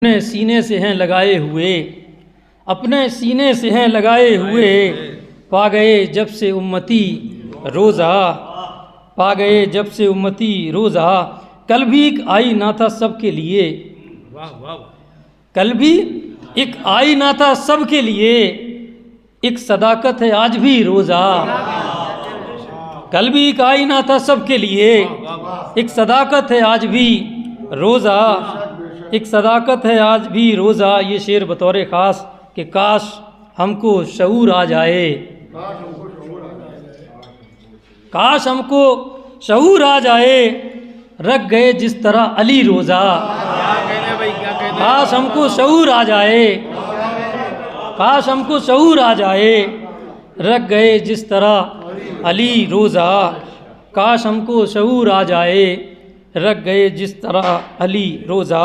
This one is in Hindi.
अपने सीने से हैं लगाए हुए, अपने सीने से हैं लगाए हुए, पा गए जब से उम्मती रोज़ा, पा गए जब से उम्मती रोज़ा। कल भी एक आईना था सबके लिए, कल भी एक आईना था सबके लिए, एक सदाकत है आज भी रोज़ा। कल भी एक आईना था सबके लिए, एक सदाकत है आज भी रोज़ा, एक सदाकत है आज भी रोज़ा। ये शेर बतौर ख़ास कि काश हमको शऊर आ जाए, काश हमको शऊर आ जाए, रख गए जिस तरह अली रोज़ा। काश हमको शऊर आ जाए, काश हमको शऊर आ जाए, रख गए जिस तरह अली रोज़ा। काश हमको शऊर आ जाए, रख गए जिस तरह अली रोज़ा।